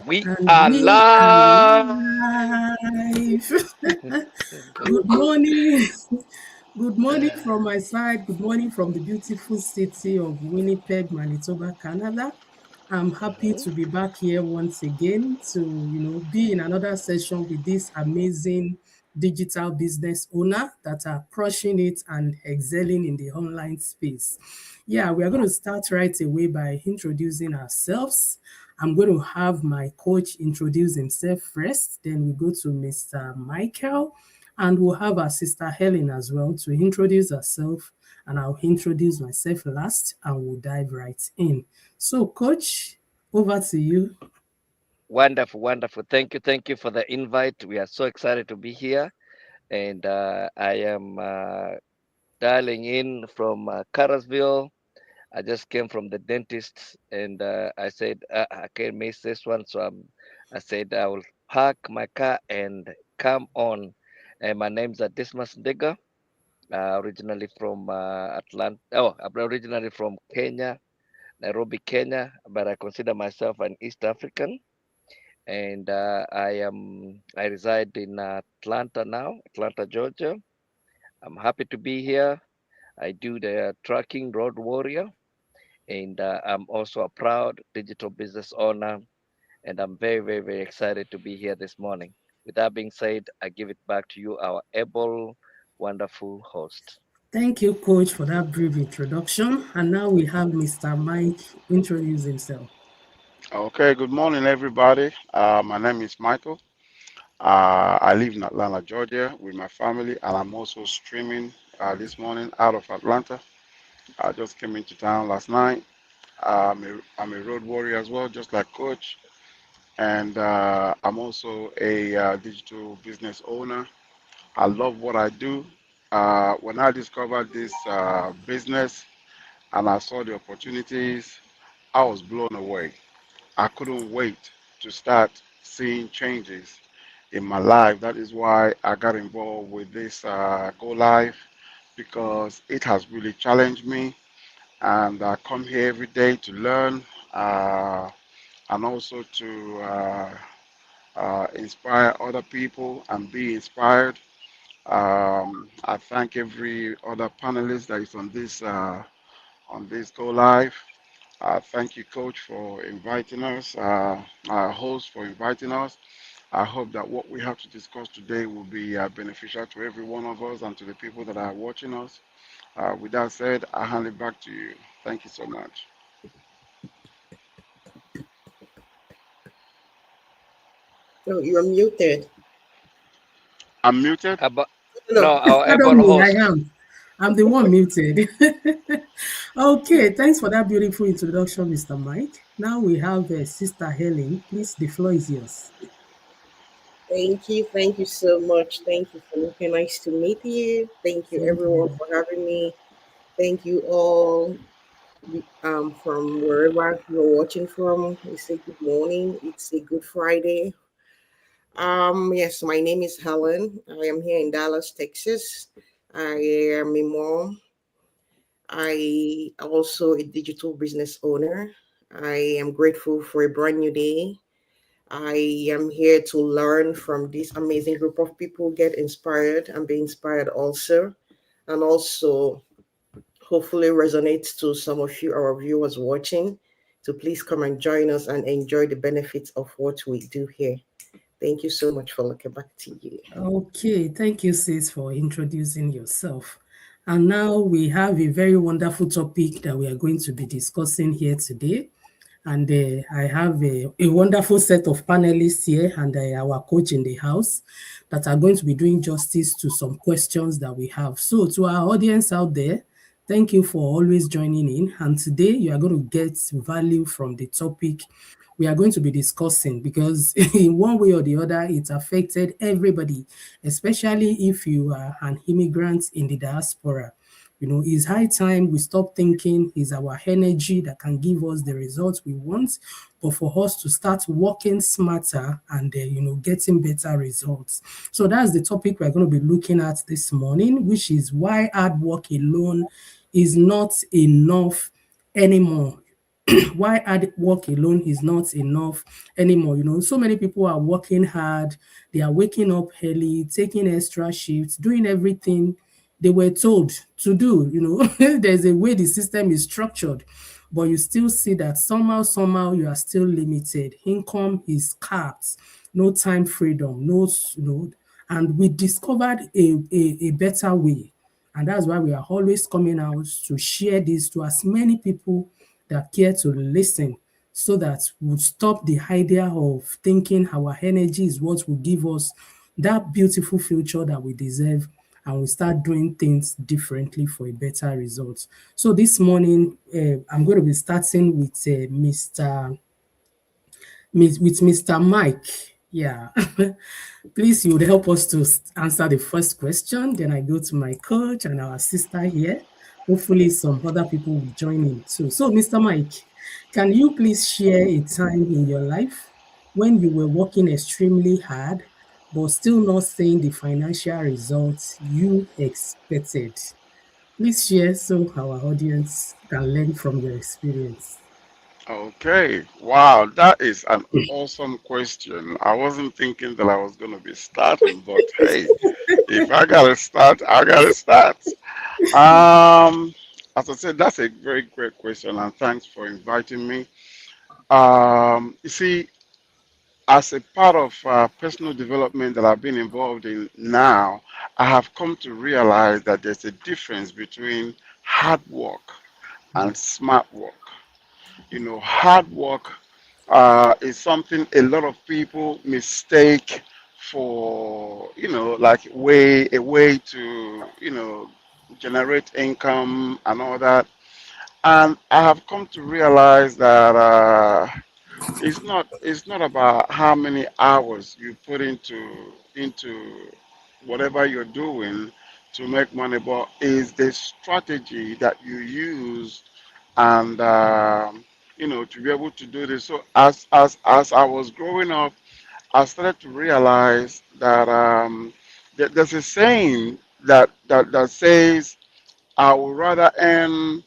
We And are we are live. live. Good. Good morning. Good morning from my side. Good morning from the beautiful city of Winnipeg, Manitoba, Canada. I'm happy Mhm. to be back here once again to, be in another session with this amazing digital business owner that are crushing it and excelling in the online space. Yeah, we are going to start right away by introducing ourselves. I'm going to have my coach introduce himself first. Then we go to Mr. Michael, and we'll have our sister Helen as well to introduce herself. And I'll introduce myself last, and we'll dive right in. So, coach, over to you. Wonderful, wonderful. Thank you for the invite. We are so excited to be here, and I am dialing in from Carsville. I just came from the dentist, and I said I can't miss this one, so I said I will park my car and come on. And my name's Dismas Ndega, originally from Atlanta. Oh, I'm originally from Kenya, Nairobi, Kenya, but I consider myself an East African, and I reside in Atlanta now, Atlanta, Georgia. I'm happy to be here. I do the trucking road warrior, and I'm also a proud digital business owner, and I'm very, very, very excited to be here this morning. With that being said, I give it back to you, our able, wonderful host. Thank you, coach, for that brief introduction. And now we have Mr. Mike introduce himself. Okay, good morning, everybody. My name is Michael. I live in Atlanta, Georgia, with my family, and I'm also streaming this morning out of Atlanta. I just came into town last night. I'm a road warrior as well, just like Coach, and I'm also a digital business owner. I love what I do. When I discovered this business and I saw the opportunities, I was blown away. I couldn't wait to start seeing changes in my life. That is why I got involved with this Go Live because it has really challenged me. And I come here every day to learn uh, and also to inspire other people and be inspired. I thank every other panelist that is on this Go Live. Thank you, Coach, for inviting us, our host for inviting us. I hope that what we have to discuss today will be beneficial to every one of us and to the people that are watching us. With that said, I hand it back to you. Thank you so much. No, you're muted. I'm muted. Abo- No, no, no. our Pardon able me, I host. am. I'm the one muted. Okay, thanks for that beautiful introduction, Mr. Mike. Now we have Sister Helen. Please, the floor is yours. Thank you. Thank you so much. Thank you, Felipe. Nice to meet you. Thank you, Same everyone, here. for having me. Thank you all from wherever you're watching from. We say good morning. It's a good Friday. Yes, my name is Helen. I am here in Dallas, Texas. I am a mom. I also a digital business owner. I am grateful for a brand new day. I am here to learn from this amazing group of people, get inspired and be inspired also, and also hopefully resonates to some of you, our viewers watching. So please come and join us and enjoy the benefits of what we do here. Thank you so much for looking back to you. Okay, thank you, sis, for introducing yourself. And now we have a very wonderful topic that we are going to be discussing here today. And I have a wonderful set of panelists here and our coach in the house that are going to be doing justice to some questions that we have. So, to our audience out there, thank you for always joining in. And today you are going to get value from the topic we are going to be discussing because, in one way or the other, it affected everybody, especially if you are an immigrant in the diaspora. It's high time we stop thinking it's our energy that can give us the results we want, but for us to start working smarter and getting better results. So that's the topic we're going to be looking at this morning, which is why hard work alone is not enough anymore. why hard work alone is not enough anymore. So many people are working hard, they are waking up early, taking extra shifts, doing everything they were told to do. There's a way the system is structured, but you still see that somehow you are still limited. Income is capped, no time freedom, and we discovered a better way. And that's why we are always coming out to share this to as many people that care to listen, so that we'll stop the idea of thinking our energy is what will give us that beautiful future that we deserve, and we start doing things differently for a better result. So this morning, I'm going to be starting with Mr. Mike. Yeah. Please, you would help us to answer the first question. Then I go to my coach and our sister here. Hopefully, some other people will join in too. So, Mr. Mike, can you please share a time in your life when you were working extremely hard, but still not seeing the financial results you expected? Please share so our audience can learn from your experience. Okay. Wow, that is an awesome question. I wasn't thinking that I was going to be starting, but hey, if I gotta start, I gotta start. Um, as I said, that's a very great question, and thanks for inviting me. You see, as a part of personal development that I've been involved in now, I have come to realize that there's a difference between hard work and smart work. Hard work is something a lot of people mistake for, like a way to, generate income and all that. And I have come to realize that it's not about how many hours you put into whatever you're doing to make money, but is the strategy that you use and to be able to do this. So as I was growing up, I started to realize that there's a saying that says I would rather earn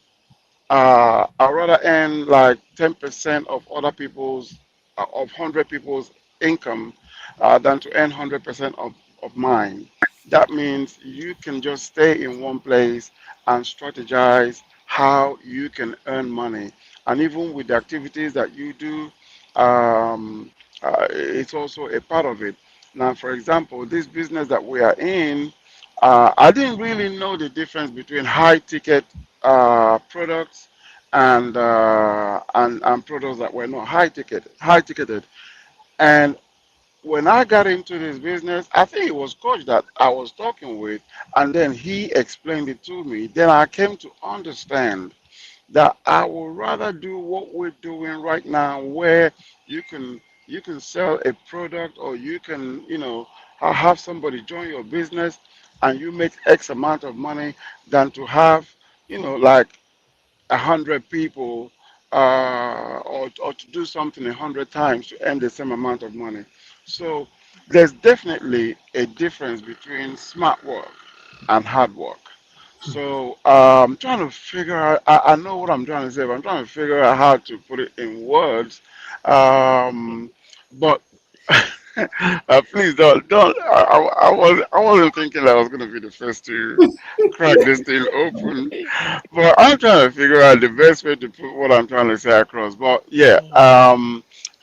I'd rather earn like 10% of other people's of 100 people's income than to earn 100% of mine. That means you can just stay in one place and strategize how you can earn money. And even with the activities that you do, um, it's also a part of it. Now, for example, this business that we are in, I didn't really know the difference between high ticket products and products that were not high ticketed. And when I got into this business, I think it was coach that I was talking with, and then he explained it to me. Then I came to understand that I would rather do what we're doing right now, where you can sell a product, or you can have somebody join your business and you make X amount of money, than to have like 100 people, or to do something 100 times to earn the same amount of money. So there's definitely a difference between smart work and hard work. So I'm trying to figure out. I know what I'm trying to say, but I'm trying to figure out how to put it in words. But please don't. I wasn't thinking that I was going to be the first to crack this thing open. But I'm trying to figure out the best way to put what I'm trying to say across. But yeah,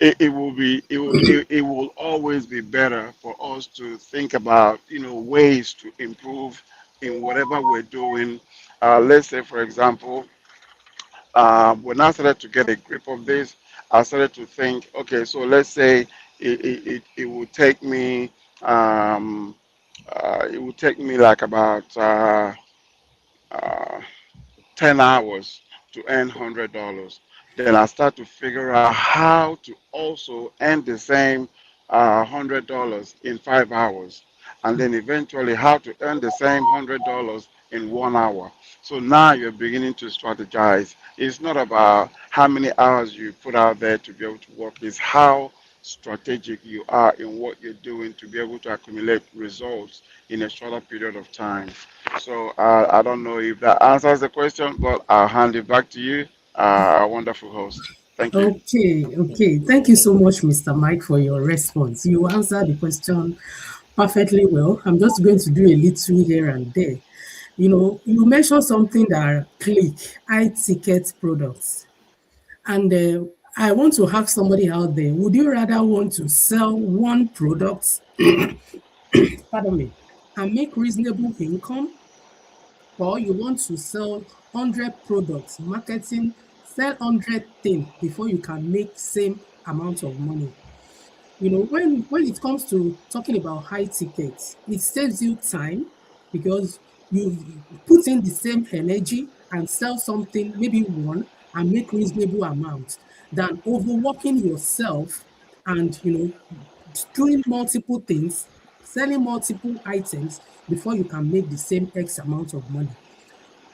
it will always be better for us to think about ways to improve in whatever we're doing. Let's say, for example, when I started to get a grip of this, I started to think, okay, so let's say it would take me like about uh, 10 hours to earn $100. Then I start to figure out how to also earn the same $100 in 5 hours. And then eventually how to earn the same $100 in 1 hour. So now you're beginning to strategize. It's not about how many hours you put out there to be able to work, it's how strategic you are in what you're doing to be able to accumulate results in a shorter period of time. So I don't know if that answers the question, but I'll hand it back to you. a wonderful host. Thank you. Okay. Thank you so much, Mr. Mike, for your response. You answered the question perfectly well. I'm just going to do a little here and there. You mentioned something that are click, high ticket products. And I want to have somebody out there. Would you rather want to sell one product, pardon me, and make reasonable income, or you want to sell 100 products, marketing, sell 100 things before you can make same amount of money? When it comes to talking about high tickets, it saves you time because you put in the same energy and sell something, maybe one, and make reasonable amount than overworking yourself and doing multiple things, selling multiple items before you can make the same X amount of money.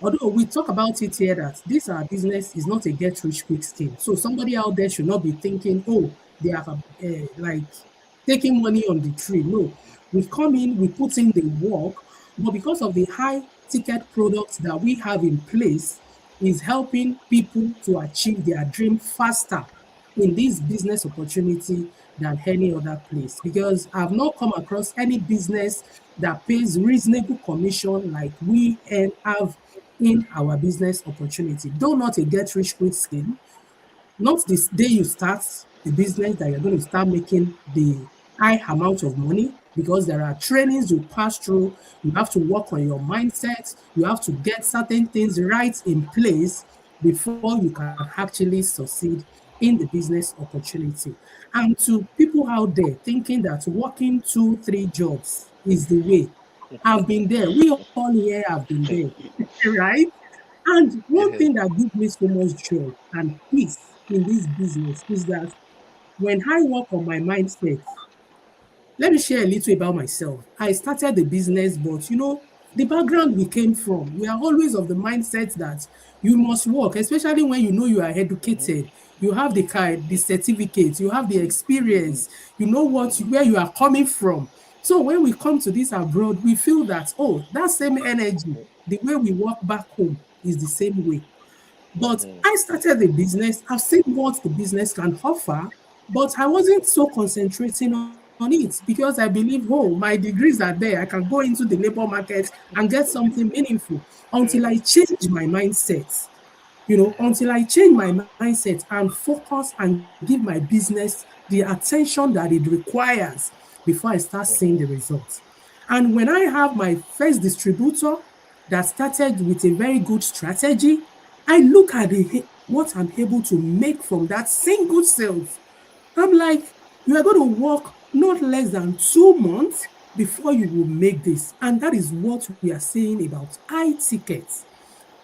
Although we talk about it here that this our business is not a get rich quick scheme. So somebody out there should not be thinking, oh, they are like taking money on the tree. No, we've come in, we put in the work, but because of the high ticket products that we have in place, is helping people to achieve their dream faster in this business opportunity than any other place, because I've not come across any business that pays reasonable commission like we and have in our business opportunity. Though not a get rich quick scheme, not this day you start the business that you're going to start making the high amount of money, because there are trainings you pass through. You have to work on your mindset. You have to get certain things right in place before you can actually succeed in the business opportunity. And to people out there thinking that working 2, 3 jobs is the way, I've been there. We all here have been there, right? And one thing that gives me so much joy and peace in this business is that when I work on my mindset, let me share a little about myself. I started the business, but the background we came from, we are always of the mindset that you must work, especially when you know you are educated, you have the card, the certificate, you have the experience, you know where you are coming from. So when we come to this abroad, we feel that, oh, that same energy, the way we work back home is the same way. But I started the business. I've seen what the business can offer, but I wasn't so concentrating on it because I believe, oh, my degrees are there. I can go into the labor market and get something meaningful until I change my mindset. Until I change my mindset and focus and give my business the attention that it requires before I start seeing the results. And when I have my first distributor that started with a very good strategy, I look at what I'm able to make from that single sales. I'm like, you are going to work not less than 2 months before you will make this. And that is what we are saying about high tickets.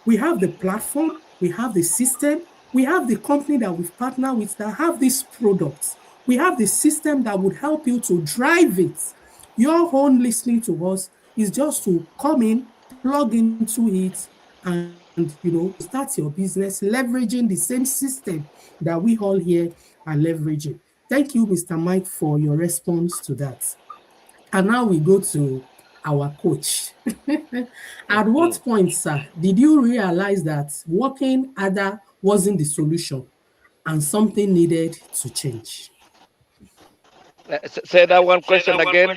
We have the platform, we have the system, we have the company that we've partnered with that have these products. We have the system that would help you to drive it. Your own listening to us is just to come in, plug into it, and start your business leveraging the same system that we all here are leveraging. Thank you, Mr. Mike, for your response to that. And now we go to our coach. At what point, sir, did you realize that working harder wasn't the solution and something needed to change? Say that one question again.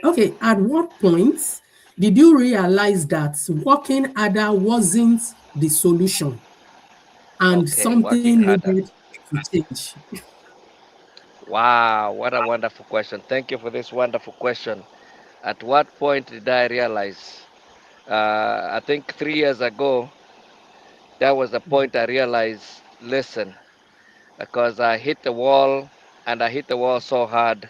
Okay, at what point did you realize that working harder wasn't the solution and Okay, working something harder. needed to change? Wow, what a wonderful question. Thank you for this wonderful question. At what point did I realize? I think 3 years ago, that was the point I realized, listen, because I hit the wall and I hit the wall so hard,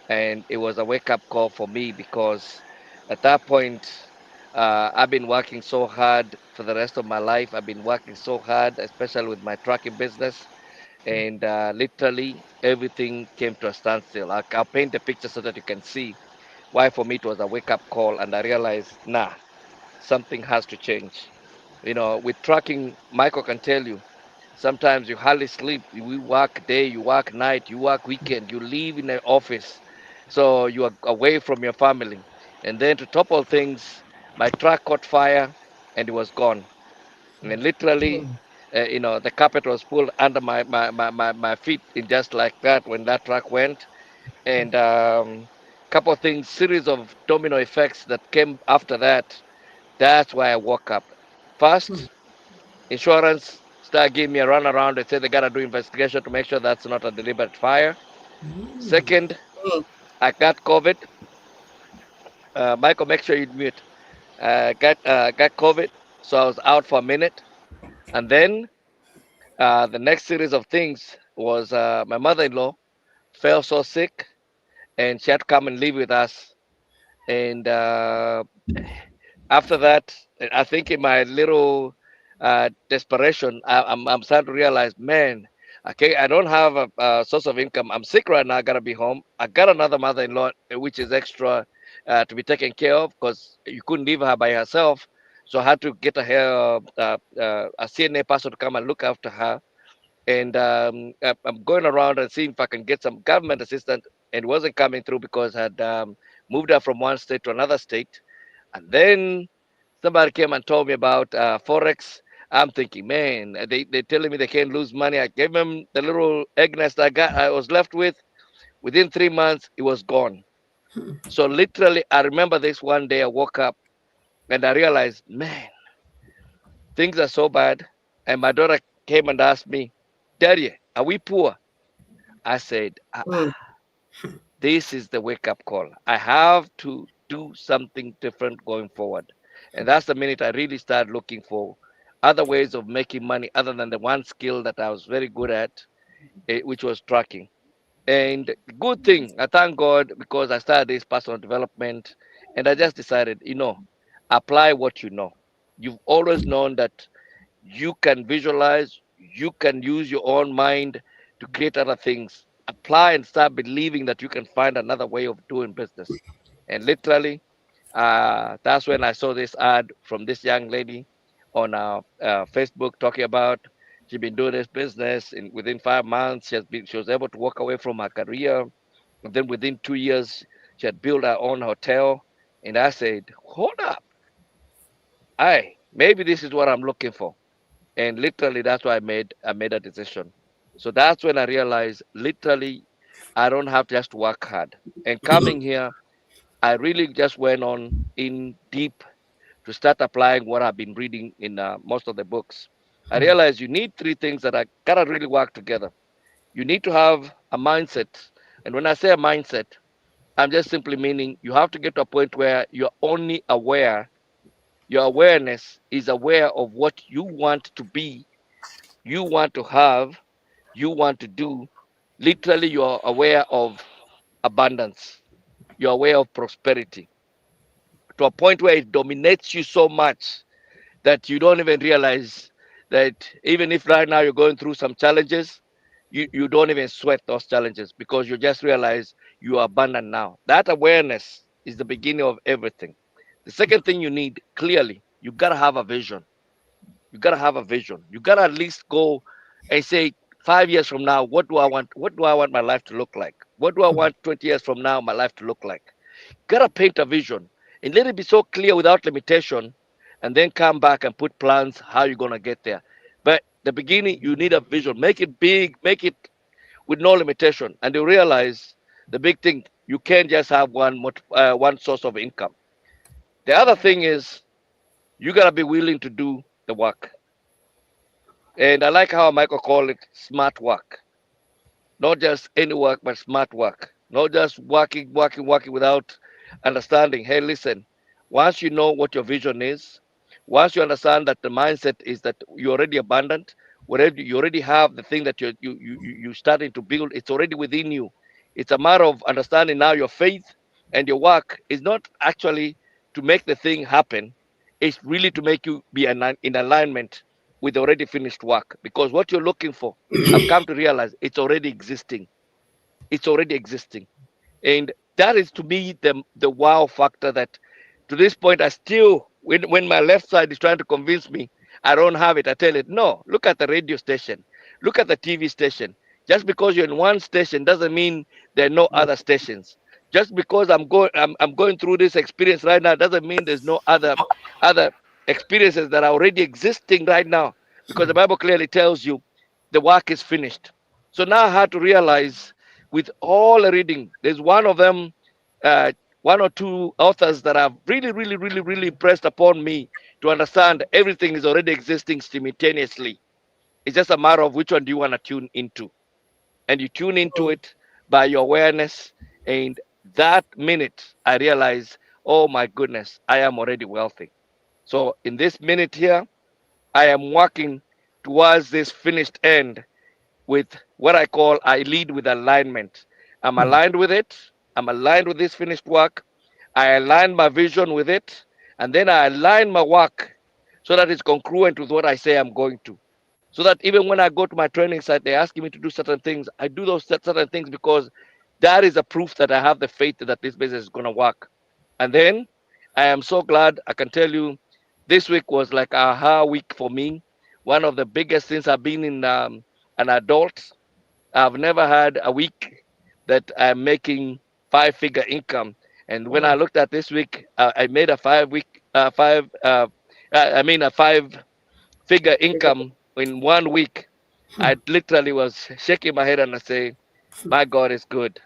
and it was a wake up call for me because at that point, I've been working so hard for the rest of my life. I've been working so hard, especially with my trucking business, and literally everything came to a standstill. I'll paint the picture so that you can see why for me it was a wake up call, and I realized, nah, something has to change. With trucking, Michael can tell you, sometimes you hardly sleep. You work day, you work night, you work weekend, you live in the office. So you are away from your family. And then to top all things, my truck caught fire and it was gone. And then literally, Oh. the carpet was pulled under my feet in just like that when that truck went. And couple of things, series of domino effects that came after that. That's why I woke up. First, insurance started giving me a run around. They said they gotta do investigation to make sure that's not a deliberate fire. Second, Mm. I got COVID. Michael, make sure you mute. Got COVID, so I was out for a minute, and then the next series of things was my mother-in-law fell so sick, and she had to come and live with us. And after that, I think in my little desperation, I'm starting to realize, man, okay, I don't have a source of income. I'm sick right now. I gotta be home. I got another mother-in-law, which is extra to be taken care of because you couldn't leave her by herself. So I had to get a CNA person to come and look after her. And I'm going around and seeing if I can get some government assistance, and it wasn't coming through because I had moved her from one state to another state. And then somebody came and told me about forex. I'm thinking, man, they telling me they can't lose money. I gave them the little egg nest I was left with. Within 3 months, it was gone. So literally, I remember this one day. I woke up and I realized, man, things are so bad. And my daughter came and asked me, Daddy, are we poor? I said, Mm. this is the wake up call. I have to do something different going forward. And that's the minute I really started looking for other ways of making money other than the one skill that I was very good at, which was tracking. And the good thing, I thank God because I started this personal development and I just decided, apply what you know. You've always known that you can visualize, you can use your own mind to create other things. Apply and start believing that you can find another way of doing business. And literally, that's when I saw this ad from this young lady on Facebook talking about she's been doing this business and within 5 months she was able to walk away from her career. And then within 2 years, she had built her own hotel. And I said, hold up, maybe this is what I'm looking for. And literally that's why I made a decision. So that's when I realized literally I don't have to just work hard. And coming here, I really just went on in deep to start applying what I've been reading in most of the books. I realized you need three things that are gotta really work together. You need to have a mindset, and when I say a mindset, I'm just simply meaning you have to get to a point where you're only aware. Your awareness is aware of what you want to be, you want to have, you want to do. Literally, you're aware of abundance, you're aware of prosperity to a point where it dominates you so much that you don't even realize that even if right now you're going through some challenges, you don't even sweat those challenges because you just realize you are abundant now. That awareness is the beginning of everything. The second thing you need clearly, you gotta have a vision. You gotta have a vision. You gotta at least go and say, 5 years from now, what do I want? What do I want my life to look like? What do I want 20 years from now my life to look like? Gotta paint a vision and let it be so clear without limitation, and then come back and put plans how you're gonna get there. But the beginning, you need a vision. Make it big, make it with no limitation, and you realize the big thing. You can't just have one source of income. The other thing is you gotta be willing to do the work. And I like how Michael called it smart work. Not just any work, but smart work. Not just working without understanding. Hey, listen, once you know what your vision is, once you understand that the mindset is that you're already abundant, whatever you already have the thing that you starting to build, it's already within you. It's a matter of understanding now your faith and your work is not actually to make the thing happen. It's really to make you be in alignment with already finished work. Because what you're looking for, I've come to realize it's already existing. It's already existing. And that is to me the wow factor that to this point I still when my left side is trying to convince me I don't have it, I tell it, no, look at the radio station, look at the TV station. Just because you're in one station doesn't mean there are no other stations. Just because I'm going through this experience right now doesn't mean there's no other experiences that are already existing right now. because the Bible clearly tells you the work is finished. So now I had to realize with all the reading, there's one of them, uh, one or two authors that have really, really, really, really impressed upon me to understand everything is already existing simultaneously. It's just a matter of which one do you want to tune into. And you tune into it by your awareness. And that minute, I realize, oh my goodness, I am already wealthy. So in this minute here, I am working towards this finished end with what I call I lead with alignment. I'm aligned with it. I'm aligned with this finished work. I align my vision with it. And then I align my work so that it's congruent with what I say I'm going to. So that even when I go to my training site, they're asking me to do certain things. I do those certain things because that is a proof that I have the faith that this business is going to work. And then I am so glad I can tell you this week was like a aha week for me. One of the biggest since I've been in an adult. I've never had a week that I'm making 5-figure income. And when I looked at this week, I made a 5-week, I mean a 5-figure income in 1 week. I literally was shaking my head and I say, my God is good.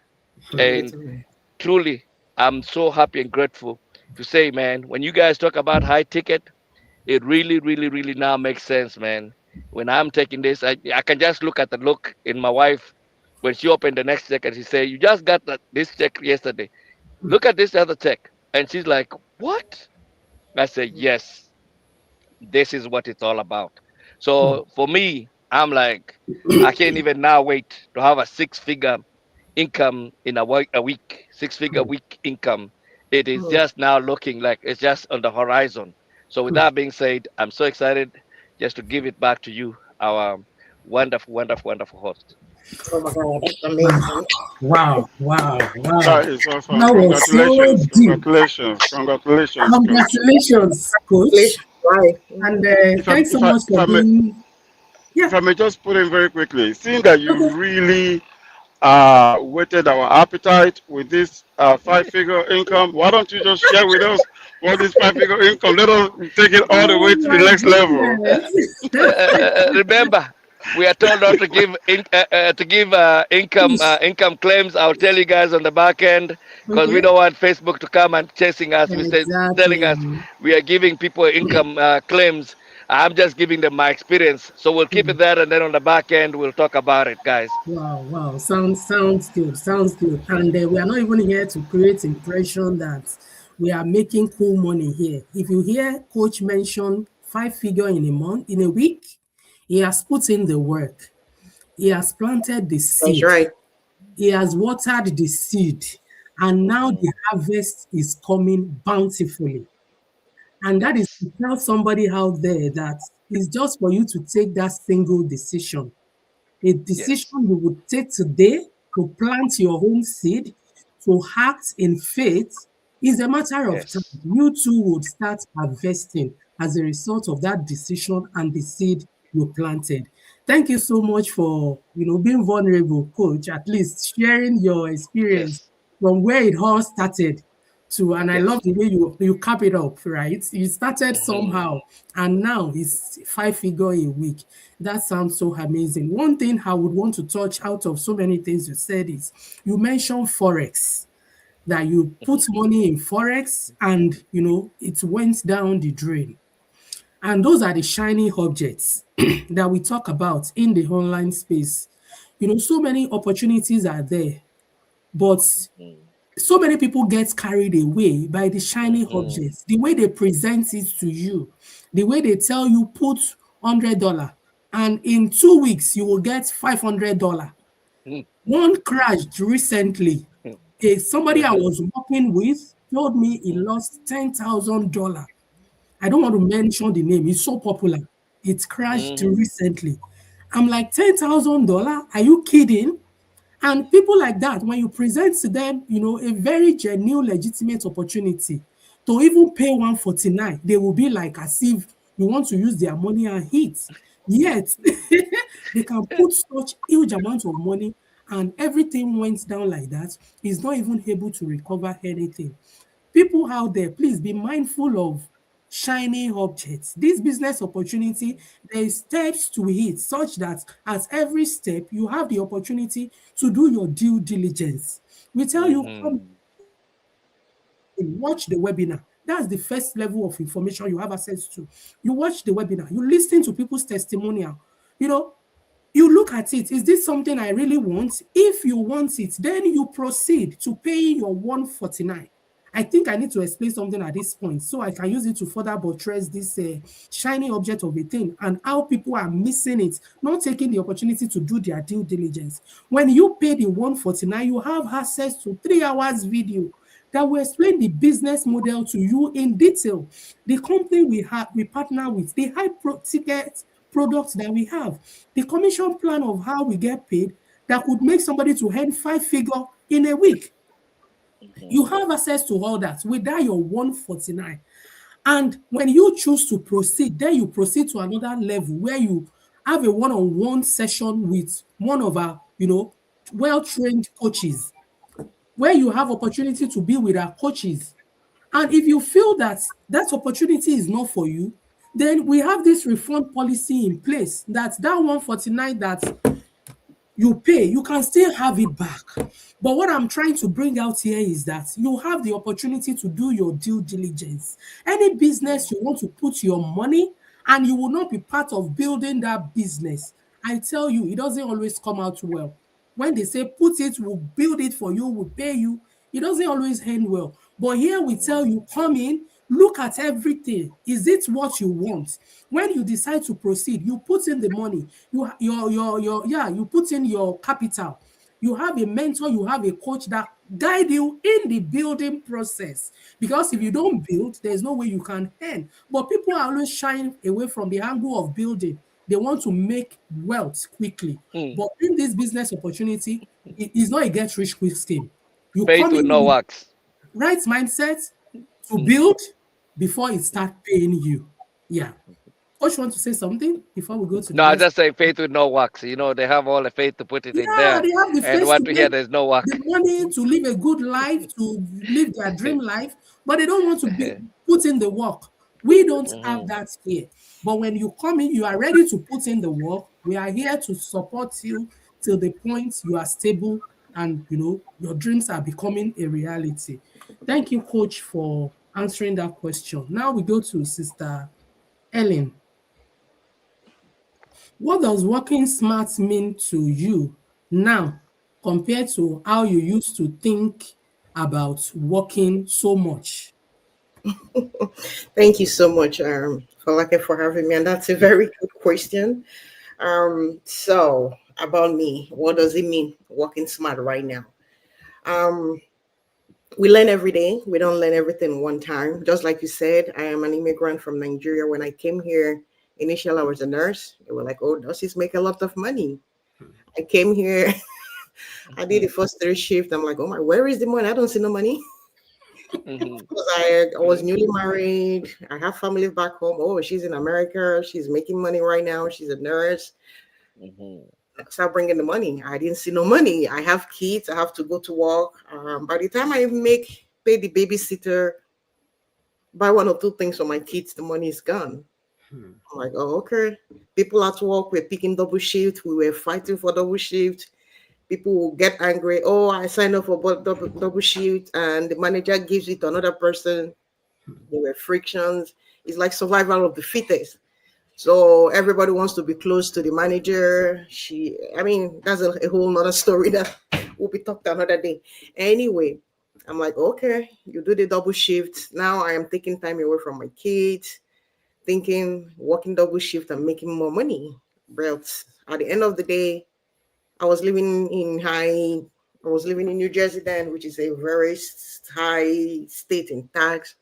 And truly, I'm so happy and grateful to say, man, when you guys talk about high ticket, it really, really, really now makes sense, man. When I'm taking this, I can just look at the look in my wife when she opened the next check and she say, "You just got this check yesterday. Look at this other check." And she's like, "What?" I say, "Yes, this is what it's all about." So for me, I'm like, I can't even now wait to have a 6-figure income in a week, 6-figure week income. It is just now looking like it's just on the horizon. So with that being said, I'm so excited just to give it back to you, our wonderful, wonderful, wonderful host. Oh my God, that's amazing. Wow, wow, wow. That is awesome. That was so Congratulations. deep. Congratulations. Congratulations, Coach. Congratulations, Coach. Right. And If I, thanks so if I, much if for I may, being. Yeah, if I may just put in very quickly, seeing that you okay. really whetted our appetite with this 5-figure income, why don't you just share with us what this 5-figure income? Let us take it all the way Oh to the my next level. goodness. Remember, we are told not to give income claims. I'll tell you guys on the back end because we Okay. don't want Facebook to come and chasing us. We say telling us Exactly. we are giving people income claims. I'm just giving them my experience. So we'll keep it there, and then on the back end we'll talk about it, guys. Wow, wow. Sounds good. Sounds good. And we are not even here to create impression that we are making cool money here. If you hear Coach mention 5-figure in a month, in a week, he has put in the work. He has planted the That's seed. right. He has watered the seed. And now the harvest is coming bountifully. And that is Yes. to tell somebody out there that it's just for you to take that single decision. A Yes. decision you would take today to plant your own seed, to act in faith, is a matter of time. Yes. You too would start harvesting as a result of that decision and the seed you planted. Thank you so much for being vulnerable, Coach. At least sharing your experience Yes. from where it all started to, and I love Yes. the way you cap it up, right? You started Hmm. somehow, and now it's 5-figure a week. That sounds so amazing. One thing I would want to touch out of so many things you said is you mentioned forex, that you put money in forex and it went down the drain. And those are the shiny objects that we talk about in the online space. So many opportunities are there, but so many people get carried away by the shiny Hmm. objects, the way they present it to you, the way they tell you put $100 and in 2 weeks you will get $500. One crashed recently. Somebody I was working with told me he lost $10,000. I don't want to mention the name. It's so popular. It crashed recently. I'm like, $10,000? Are you kidding? And people like that, when you present to them, a very genuine, legitimate opportunity to even pay 149, they will be like as if you want to use their money and hit. Yet they can put such huge amount of money and everything went down like that. Is not even able to recover anything. People out there, please be mindful of shiny objects. This business opportunity, there is steps to it such that at every step you have the opportunity to do your due diligence. We tell you, come Mm-hmm. watch the webinar. That's the first level of information you have access to. You watch the webinar, you listen to people's testimonial. You know, you look at it. Is this something I really want? If you want it, then you proceed to paying your 149. I think I need to explain something at this point so I can use it to further buttress this shiny object of a thing and how people are missing it, not taking the opportunity to do their due diligence. When you pay the 149, you have access to 3 hours video that will explain the business model to you in detail. The company we partner with, the ticket products that we have, the commission plan of how we get paid that could make somebody to earn 5 figure in a week. You have access to all that without your 149. And when you choose to proceed, then you proceed to another level where you have a one-on-one session with one of our, well-trained coaches, where you have opportunity to be with our coaches. And if you feel that that opportunity is not for you, then we have this refund policy in place that 149 that you pay, you can still have it back. But what I'm trying to bring out here is that you have the opportunity to do your due diligence. Any business you want to put your money and you will not be part of building that business, I tell you, it doesn't always come out well. When they say put it, we'll build it for you, we'll pay you, it doesn't always end well. But here we tell you, come in, look at everything. Is it what you want? When you decide to proceed, you put in the money. You put in your capital. You have a mentor, you have a coach that guide you in the building process. Because if you don't build, there's no way you can earn. But people are always shying away from the angle of building. They want to make wealth quickly. Mm. But in this business opportunity, it is not a get rich quick scheme. You Faith come with in no with works. right mindset to Mm. build before it start paying you. Yeah. Coach, want to say something before we go to the No, I next? just say faith with no works. You know, they have all the faith to put it in Yeah, there they have the and face to want to hear make there's no work. the money to live a good life, to live their dream life, but they don't want to be put in the work. We don't have Mhm. that here. But when you come in, you are ready to put in the work. We are here to support you till the point you are stable and your dreams are becoming a reality. Thank you, Coach, for answering that question. Now we go to Sister Ellen. What does working smart mean to you now compared to how you used to think about working so much? Thank you so much, for having me. And that's a very good question. So about me, what does it mean working smart right now? Um, we learn every day. We don't learn everything one time. Just like you said, I am an immigrant from Nigeria. When I came here, initially I was a nurse. They were like, "Oh, nurses make a lot of money." I came here. I did the Mhm. first 3 shift. I'm like, "Oh my, where is the money? I don't see no money." Mhm. Because I was newly married. I have family back home. Oh, she's in America. She's making money right now. She's a nurse. Mhm. Start bringing the money. I didn't see no money. I have kids. I have to go to work. By the time I pay the babysitter, buy one or two things for my kids, the money is gone. I'm like, oh, okay. People at work were picking double shift. We were fighting for double shift. People will get angry. Oh, I signed up for double shift, and the manager gives it to another person. There were frictions. It's like survival of the fittest. So everybody wants to be close to the manager. That's a whole nother story that will be talked another day. Anyway, I'm like, okay, you do the double shift. Now I am taking time away from my kids, thinking working double shift and making more money. But at the end of the day, I was living in high, I was living in New Jersey then, which is a very high state in tax.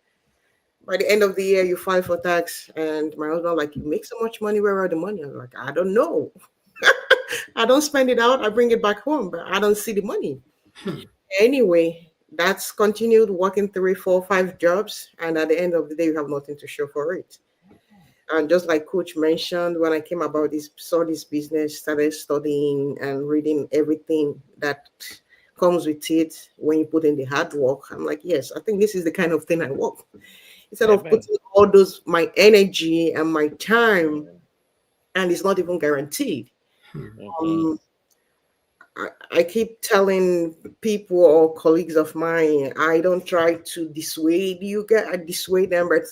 By the end of the year, you file for tax, and my husband like, "You make so much money. Where are the money?" I was like, "I don't know. I don't spend it out. I bring it back home, but I don't see the money." Anyway, that's continued working 3, 4, 5 jobs, and at the end of the day, you have nothing to show for it. And just like Coach mentioned, when I came about this, saw this business, started studying and reading everything that comes with it when you put in the hard work. I'm like, yes, I think this is the kind of thing I want. instead of Amen. putting all those my energy and my time, Mm, and it's not even guaranteed. mhm, Um, I keep telling people or colleagues of mine, I don't try to dissuade you guys, I dissuade them, but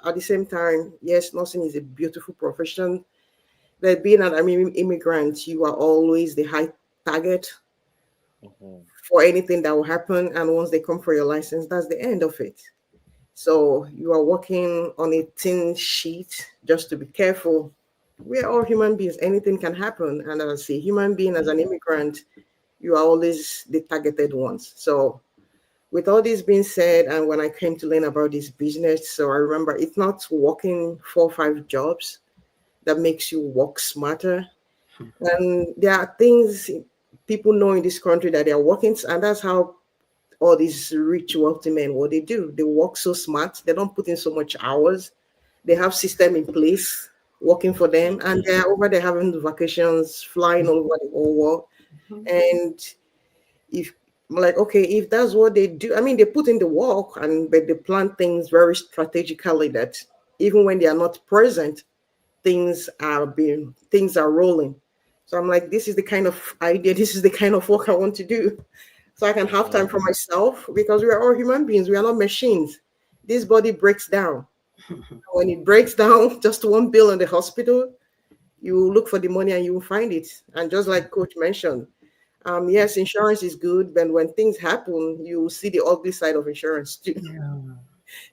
at the same time, yes, nursing is a beautiful profession. But being an immigrant, you are always the high target mhm, for anything that will happen. And once they come for your license, that's the end of it. So you are working on a thin sheet just to be careful. We are all human beings. Anything can happen. And as a human being, as an mhm, immigrant, you are always the targeted ones. So with all this being said, and when I came to learn about this business, so I remember it's not working 4 or 5 jobs that makes you work smarter. And there are things people know in this country that they are working, and that's how all these rich wealthy men what they do. They work so smart, they don't put in so much hours. They have system in place working for them, and mhm, they're over there having vacations, flying all over the whole world. And if like okay, if that's what they do, I mean they put in the work and but they plan things very strategically that even when they are not present, things are rolling. So I'm like, this is the kind of idea, this is the kind of work I want to do. So I can have time for mhm, myself because we are all human beings, we are not machines. This body breaks down. When it breaks down, just one bill in the hospital, you look for the money and you will find it. And just like coach mentioned, yes, insurance is good, but when things happen, you see the ugly side of insurance too. Yeah.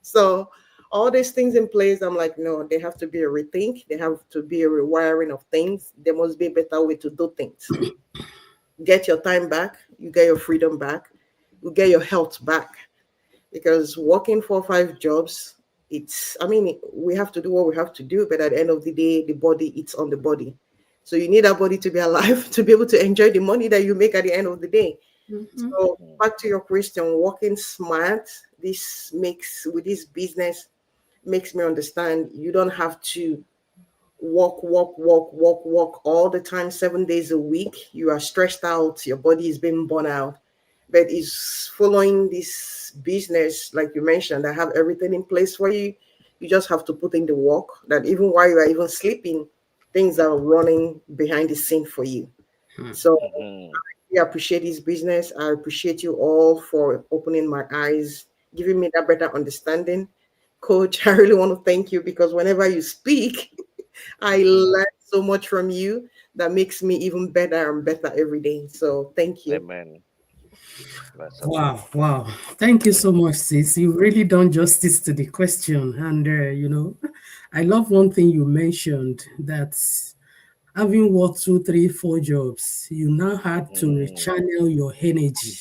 So all these things in place, I'm like, no, they have to be a rethink. They have to be a rewiring of things. There must be a better way to do things. Get your time back. You get your freedom back. You get your health back. Because working 4 or 5 jobs, I mean, we have to do what we have to do. But at the end of the day, the body, it's on the body. So you need that body to be alive to be able to enjoy the money that you make at the end of the day. Mhm. So mhm, back to your question, working smart, this makes with this business makes me understand you don't have to walk all the time, 7 days a week. You are stressed out, your body is being burnt out. But it's following this business, like you mentioned, that have everything in place for you. You just have to put in the work that even while you are even sleeping, things are running behind the scene for you. So mhm. I appreciate this business. I appreciate you all for opening my eyes, giving me that better understanding. Coach, I really want to thank you because whenever you speak, I learn so much from you that makes me even better and better every day. So thank you. Amen. Bless the Lord. Wow, wow. Thank you so much, sis. You really done justice to the question. And, I love one thing you mentioned that having worked 2, 3, 4 jobs, you now had to Mm, rechannel your energy.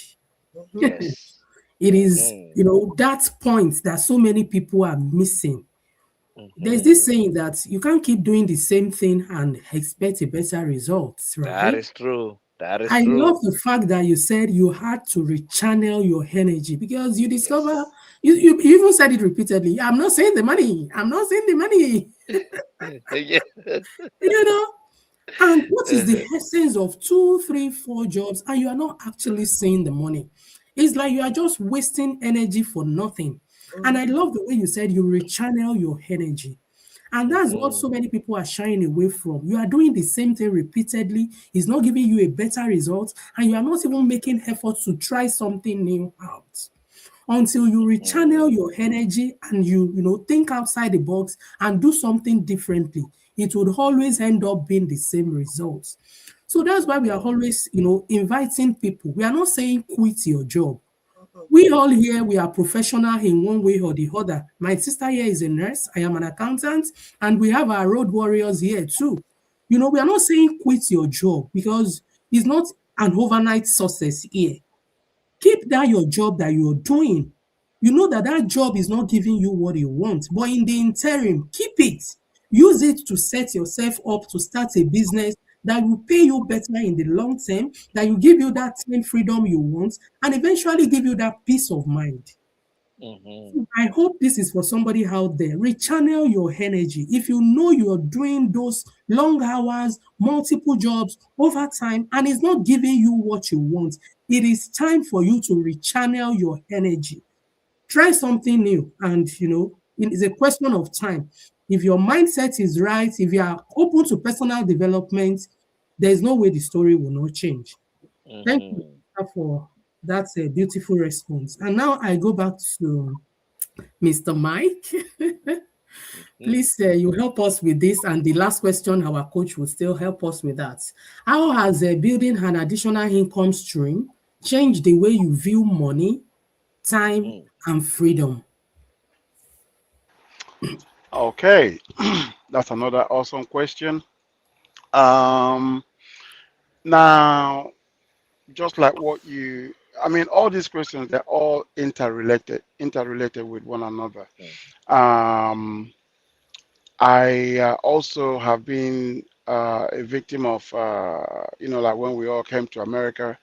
Mhm. yes. It is, Mhm, that point that so many people are missing. There's this mhm. saying that you can't keep doing the same thing and expect a better result, That right? is true. That is I love true. the fact that you said you had to rechannel your energy because you discover Yes. you even said it repeatedly. I'm not saying the money. I'm not saying the money. Yes. You know, and what is the Uh-huh. essence of 2, 3, 4 jobs and you are not actually seeing the money? It's like you are just wasting energy for nothing. And I Mhm. love the way you said you rechannel your energy. And that's what so Mhm, many people are shying away from. You are doing the same thing repeatedly, it's not giving you a better result, and you are not even making efforts to try something new out until you rechannel mhm, your energy and you think outside the box and do something differently. It would always end up being the same results. So that's why we are mhm, always inviting people. We are not saying quit your job. Mhm. We all here, we are professional in one way or the other. My sister here is a nurse, I am an accountant, and we have our road warriors here too. We are not saying quit your job because it's not an overnight success here. Keep that your job that you're doing. You know that that job is not giving you what you want, but in the interim, keep it. Use it to set yourself up to start a business that will pay you better in the long term, that will give you that time freedom you want, and eventually give you that peace of mind. mhm, I hope this is for somebody out there. Rechannel your energy. If you know you're doing those long hours, multiple jobs, overtime, and it's not giving you what you want, it is time for you to rechannel your energy. Try something new and it's a question of time. If your mindset is right, if you are open to personal development, there is no way the story will not change. Thank you Mm-hmm. for that beautiful response. And now I go back to Mr. Mike. Mm-hmm. Please, you help us with this. And the last question, our coach will still help us with that. How has building an additional income stream changed the way you view money, time, Mm. and freedom? Okay, that's another awesome question. Um, Now, just like what you, I mean, all these questions, they're all interrelated with one another. Mm. Um, I also have been a victim of, like when we all came to America,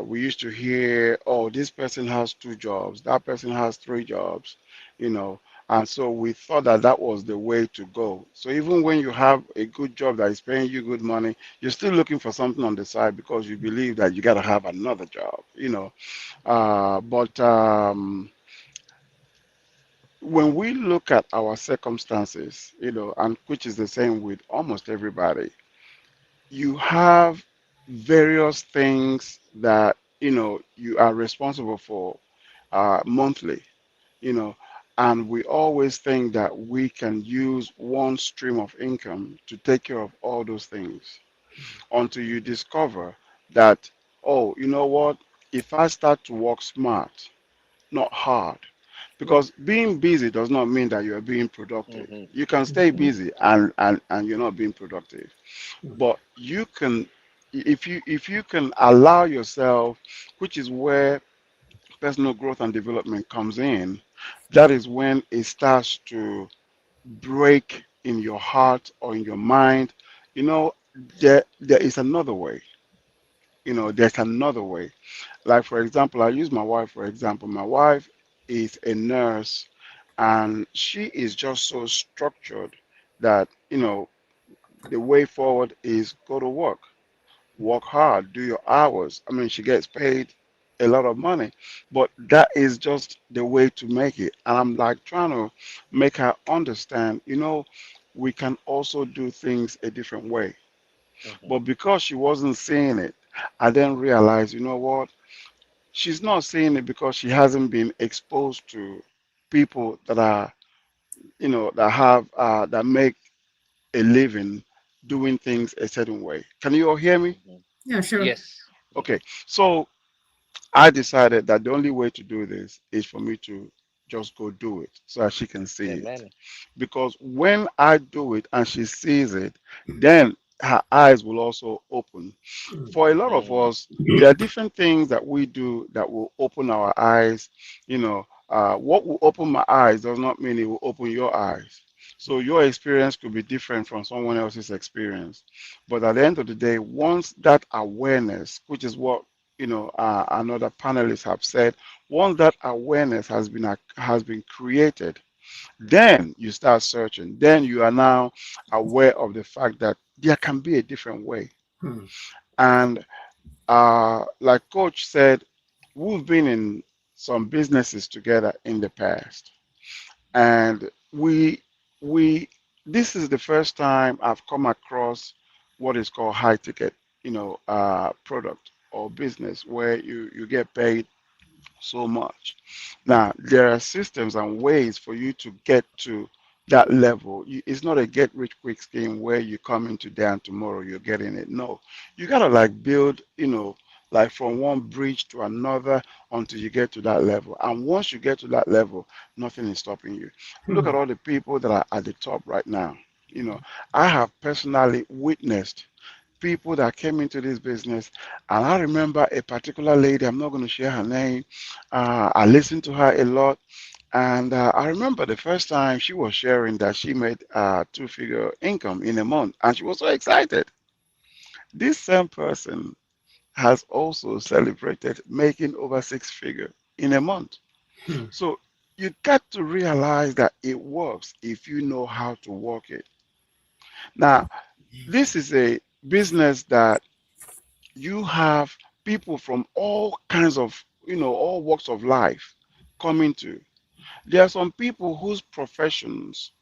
we used to hear, oh, this person has two jobs, that person has three jobs, you know, and so we thought that that was the way to go. So even when you have a good job that is paying you good money, you're still looking for something on the side because you believe that you got to have another job, you know. But when we look at our circumstances, and which is the same with almost everybody, you have various things that you are responsible for monthly, you know and we always think that we can use one stream of income to take care of all those things until you discover that, oh, you know what, if I start to work smart, not hard, because being busy does not mean that you are being productive. Mm-hmm. You can stay busy and you're not being productive, but you can, if you can allow yourself, which is where personal growth and development comes in, that is when it starts to break in your heart or in your mind. You know, there is another way. There's another way. Like, for example, I use my wife for example. My wife is a nurse, and she is just so structured that, the way forward is go to work hard, do your hours. I mean, she gets paid a lot of money, but that is just the way to make it. And I'm like trying to make her understand, we can also do things a different way. Mm-hmm. But because she wasn't seeing it, I then realized, you know what? She's not seeing it because she hasn't been exposed to people that are, that make a living doing things a certain way. Can you all hear me? Mm-hmm. Yeah, sure. Yes. Okay. So I decided that the only way to do this is for me to just go do it so that she can see it. Amen. Because when I do it and she sees it, then her eyes will also open. For a lot of Mm. us, there are different things that we do that will open our eyes. What will open my eyes does not mean it will open your eyes. So your experience could be different from someone else's experience. But at the end of the day, once that awareness, which is what another panelist have said, once that awareness has been created, then you start searching. Then you are now aware of the fact that there can be a different way. Hmm. And like Coach said, we've been in some businesses together in the past, and we this is the first time I've come across what is called high ticket, product or business where you get paid so much. Now, there are systems and ways for you to get to that level. It's not a get rich quick scheme where you come in today and tomorrow you're getting it. No, you gotta like build, like from one bridge to another until you get to that level. And once you get to that level, nothing is stopping you. Look at Hmm. all the people that are at the top right now. You know, I have personally witnessed people that came into this business. And I remember a particular lady, I'm not going to share her name. I listened to her a lot. And I remember the first time she was sharing that she made two-figure income in a month. And she was so excited. This same person has also celebrated making over six-figure in a month. Hmm. So you got to realize that it works if you know how to work it. Now, this is a business that you have people from all kinds of, all walks of life coming to. There are some people whose professions,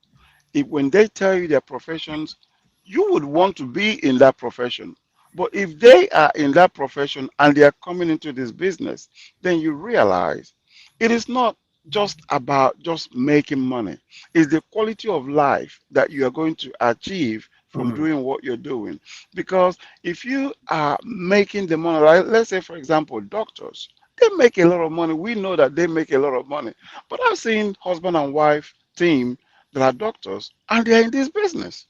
if when they tell you their professions, you would want to be in that profession. But if they are in that profession and they are coming into this business, then you realize it is not just about just making money. It's the quality of life that you are going to achieve from Mm, doing what you're doing. Because if you are making the money, like let's say for example, doctors, they make a lot of money. We know that they make a lot of money. But I've seen husband and wife team that are doctors and they're in this business.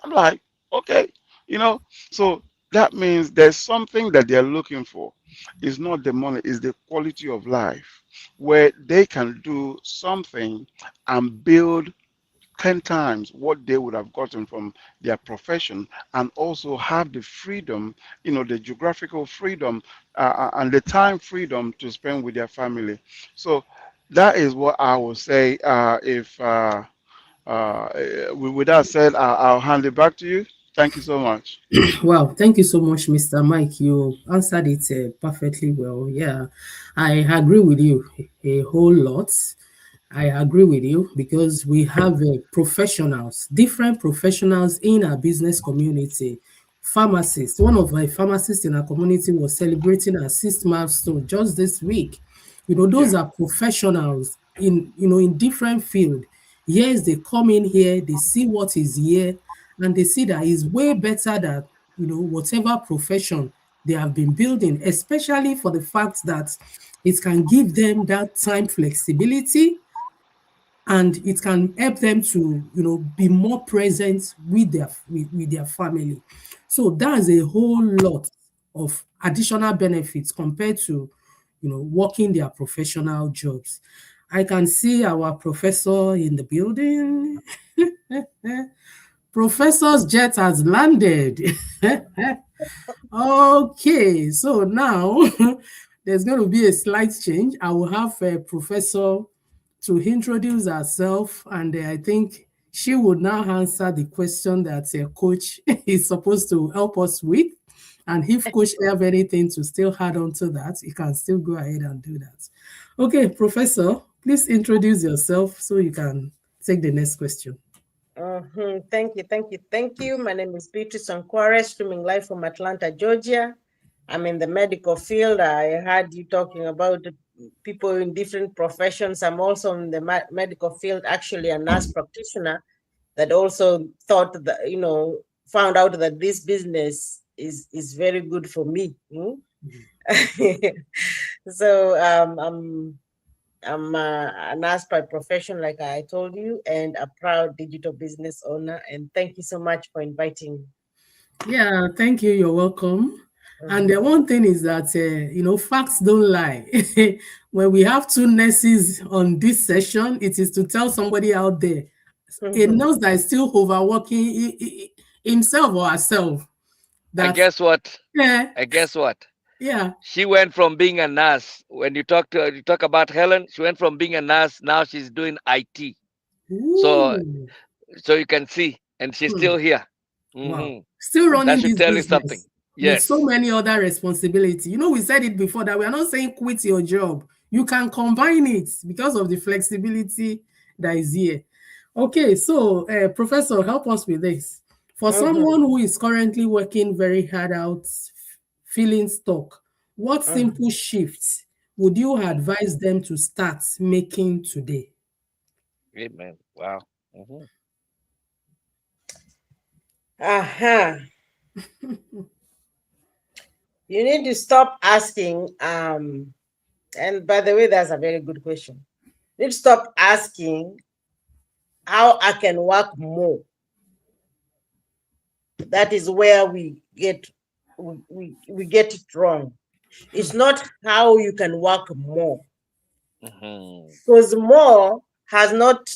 I'm like, okay, you know, so that means there's something that they're looking for. It's not the money, it's the quality of life where they can do something and build 10 times what they would have gotten from their profession and also have the freedom, the geographical freedom and the time freedom to spend with their family. So that is what I would say if. With that said, I'll hand it back to you. Thank you so much. Wow, thank you so much, Mr. Mike. You answered it perfectly well. Yeah, I agree with you a whole lot. I agree with you because we have professionals, different professionals in our business community. Pharmacists, one of my pharmacists in our community was celebrating her sixth milestone just this week. Yeah. Those are professionals in different field. Yes, they come in here, they see what is here, and they see that is way better than whatever profession they have been building, especially for the fact that it can give them that time flexibility and it can help them to be more present with their family. So that's a whole lot of additional benefits compared to working their professional jobs. I can see our professor in the building. Professor's jet has landed. Okay, so now there's going to be a slight change. I will have a professor to introduce herself, and I think she would now answer the question that coach is supposed to help us with. And if coach have anything to still add on to that, you can still go ahead and do that. Okay, professor, please introduce yourself so you can take the next question. Thank you, thank you, thank you. My name is Beatrice Onkware, streaming live from Atlanta, Georgia. I'm in the medical field. I heard you talking about people in different professions. I'm also in the medical field, actually a nurse practitioner that also thought that, found out that this business is very good for me. So I'm a nurse by profession, like I told you, and a proud digital business owner. And thank you so much for inviting me. Yeah, thank you. You're welcome. And the one thing is that, facts don't lie. When we have two nurses on this session, it is to tell somebody out there, a nurse that is still overworking himself or herself. And guess what? Yeah, And guess what? yeah. She went from being a nurse. When you talk about Helen, she went from being a nurse. Now she's doing IT. So Ooh. you can see, and she's Hmm. still here. Wow. Still That running should this tell you something. business with so Yes. many other responsibilities. We said it before that we are not saying quit your job. You can combine it because of the flexibility that is here. Okay, so Professor, help us with this. For someone who is currently working very hard out, feeling stuck, what simple shifts would you advise them to start making today? Amen. Wow. You need to stop asking. And by the way, that's a very good question. You need to stop asking how I can work more. That is where we get it wrong. It's not how you can work more, because more has not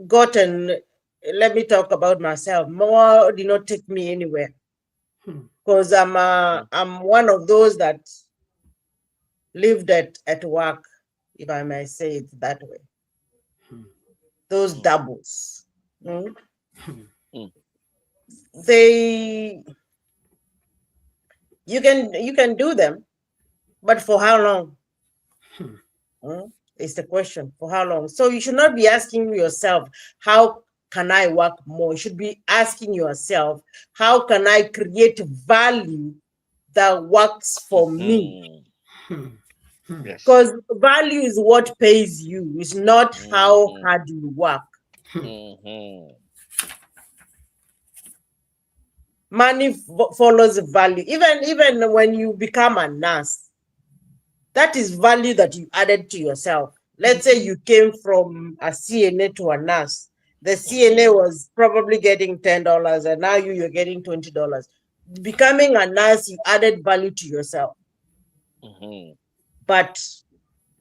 gotten. Let me talk about myself. More did not take me anywhere, because I'm one of those that lived at work, if I may say it that way. Those doubles. You can do them, but for how long? is the question. For how long? So you should not be asking yourself, how can I work more? You should be asking yourself, how can I create value that works for me? Yes. Because value is what pays you. It's not how hard you work. Money follows value. Even when you become a nurse, that is value that you added to yourself. Let's say you came from a CNA to a nurse. The CNA was probably getting $10, and now you're getting $20. Becoming a nurse, you added value to yourself. But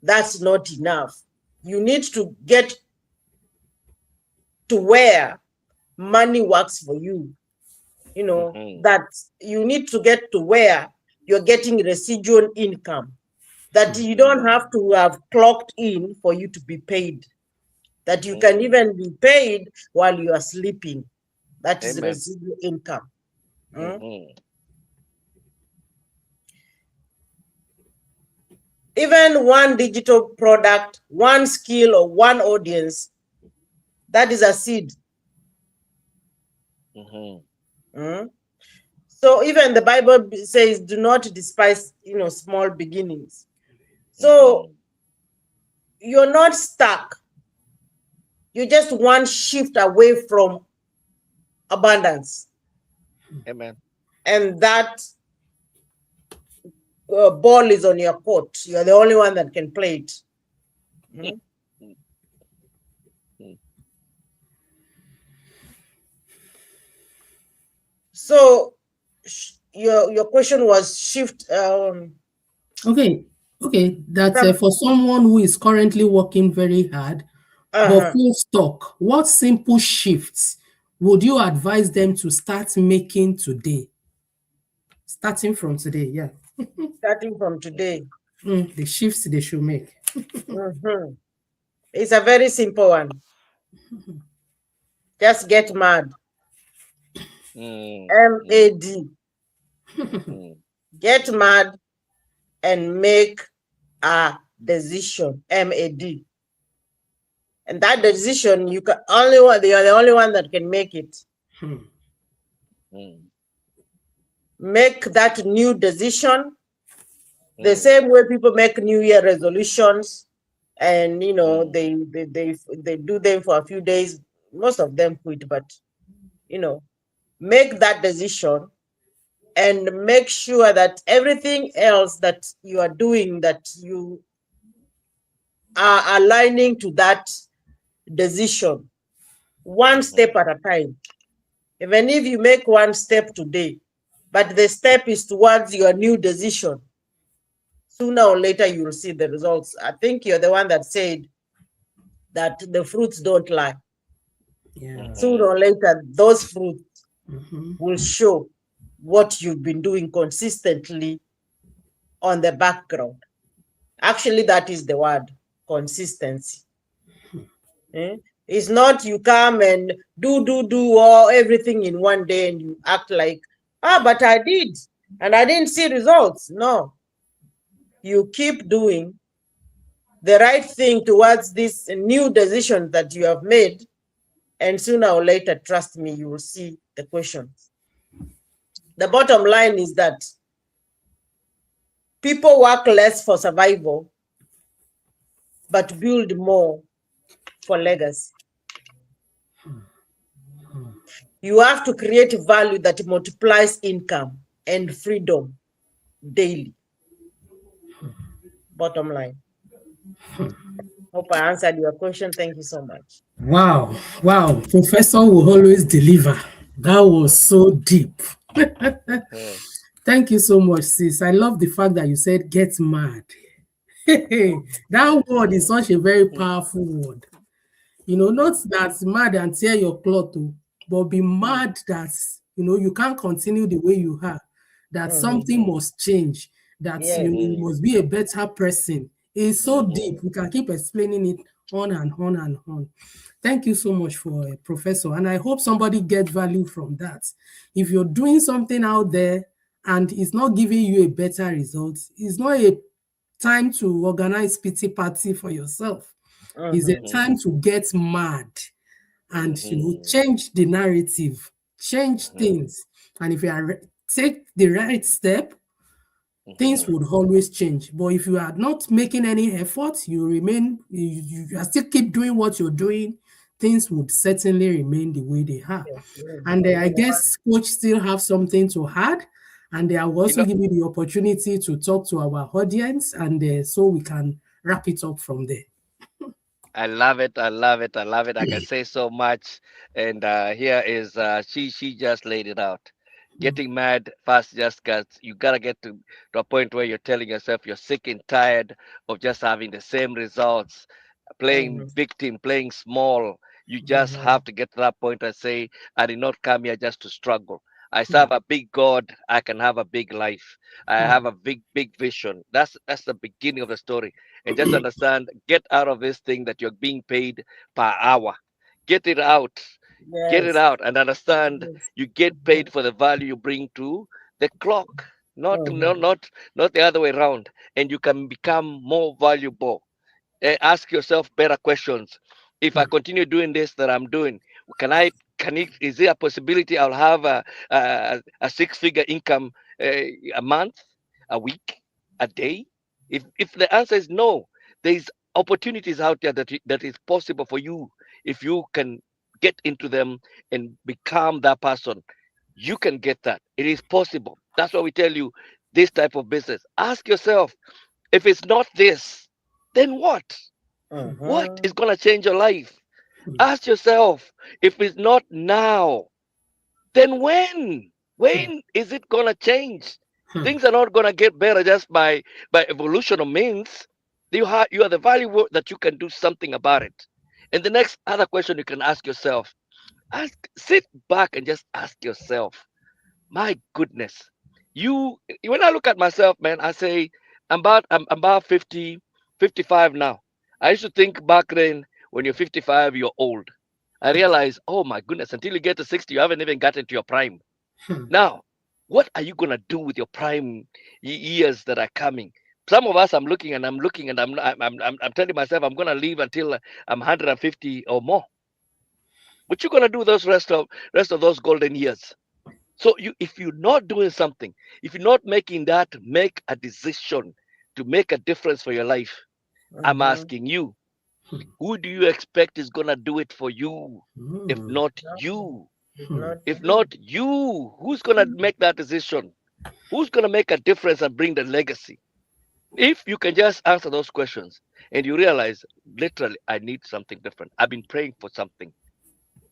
that's not enough. You need to get to where money works for you. You know, that you need to get to where you're getting residual income, that you don't have to have clocked in for you to be paid, that you can even be paid while you are sleeping. That is residual income. Even one digital product, one skill, or one audience, that is a seed. So even the Bible says, do not despise, small beginnings. So you're not stuck. You're just one shift away from abundance. Amen. And that ball is on your court. You're the only one that can play it. So your question was shift. Okay. That for someone who is currently working very hard but feel stuck, what simple shifts would you advise them to start making today? Starting from today, yeah. Starting from today. The shifts they should make. It's a very simple one. Just get mad. MAD. Get mad and make a decision. MAD. And that decision, you are the only one that can make it. Make that new decision the same way people make New Year resolutions, and they do them for a few days. Most of them quit, but make that decision and make sure that everything else that you are doing, that you are aligning to that decision, one step at a time. Even if you make one step today, but the step is towards your new decision, sooner or later you will see the results. I think you're the one that said that the fruits don't lie. Yeah. Sooner or later, those fruits will show what you've been doing consistently on the background. Actually, that is the word, consistency. It's not you come and do all everything in one day and you act like, but I did and I didn't see results. No, you keep doing the right thing towards this new decision that you have made, and sooner or later, trust me, you will see the questions. The bottom line is that people work less for survival, but build more for legacy. You have to create value that multiplies income and freedom daily. Bottom line. Hope I answered your question. Thank you so much. Wow. Professor will always deliver. That was so deep. Thank you so much, sis. I love the fact that you said get mad. That word is such a very powerful word. Not that mad and tear your cloth, but be mad that you can't continue the way you are, that something must change, that you must be a better person. It's so deep. We can keep explaining it on and on and on. Thank you so much for Professor, and I hope somebody gets value from that. If you're doing something out there and it's not giving you a better result, it's not a time to organize pity party for yourself. It's a time to get mad and change the narrative, change things. And if you take the right step, things would always change. But if you are not making any effort, you remain, you are still keep doing what you're doing, things would certainly remain the way they are. And I guess Coach still have something to add, and I will also give you the opportunity to talk to our audience, and so we can wrap it up from there. I love it. I love it. I love it. I can say so much. And here is she just laid it out. Getting mad fast just gets you gotta get to a point where you're telling yourself you're sick and tired of just having the same results, playing victim, playing small. You just have to get to that point and say, I did not come here just to struggle. I serve a big God. I can have a big life. I have a big vision. That's the beginning of the story. And just understand, get out of this thing that you're being paid per hour. Get it out. Get it out and understand you get paid for the value you bring to the clock, not the other way around. And you can become more valuable. Ask yourself better questions. If I continue doing this that I'm doing, is there a possibility I'll have a six-figure income a month, a week, a day? If the answer is no, there's opportunities out there that is possible for you if you can get into them and become that person. You can get that. It is possible. That's why we tell you this type of business. Ask yourself, if it's not this, then what? What is going to change your life? Ask yourself, if it's not now, then when? When is it going to change? Things are not going to get better just by evolution of means. You are the value that you can do something about it. And the next other question you can ask yourself, sit back and just ask yourself, my goodness, when I look at myself, man, I say I'm about 50, 55 now. I used to think back then when you're 55, you're old. I realized, oh my goodness, until you get to 60, you haven't even gotten to your prime. Now, what are you gonna do with your prime years that are coming? Some of us, I'm looking and I'm telling myself I'm gonna live until I'm 150 or more. What you gonna do those rest of those golden years? So if you're not doing something, if you're not making make a decision to make a difference for your life, I'm asking you, who do you expect is gonna do it for you? If not you, if not you, who's gonna make that decision? Who's gonna make a difference and bring the legacy? If you can just answer those questions and you realize, literally, I need something different. I've been praying for something.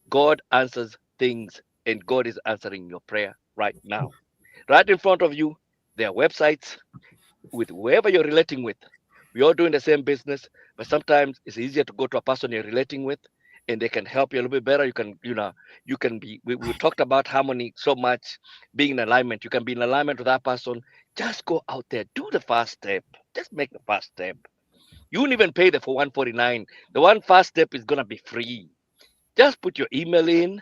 God answers things, and God is answering your prayer right now. Right in front of you, there are websites with whoever you're relating with. We're all doing the same business, but sometimes it's easier to go to a person you're relating with and they can help you a little bit better. You can be, we talked about harmony so much, being in alignment. You can be in alignment with that person. Just go out there, do the first step. Just make the first step. You won't even pay for 149. The one first step is gonna be free. Just put your email in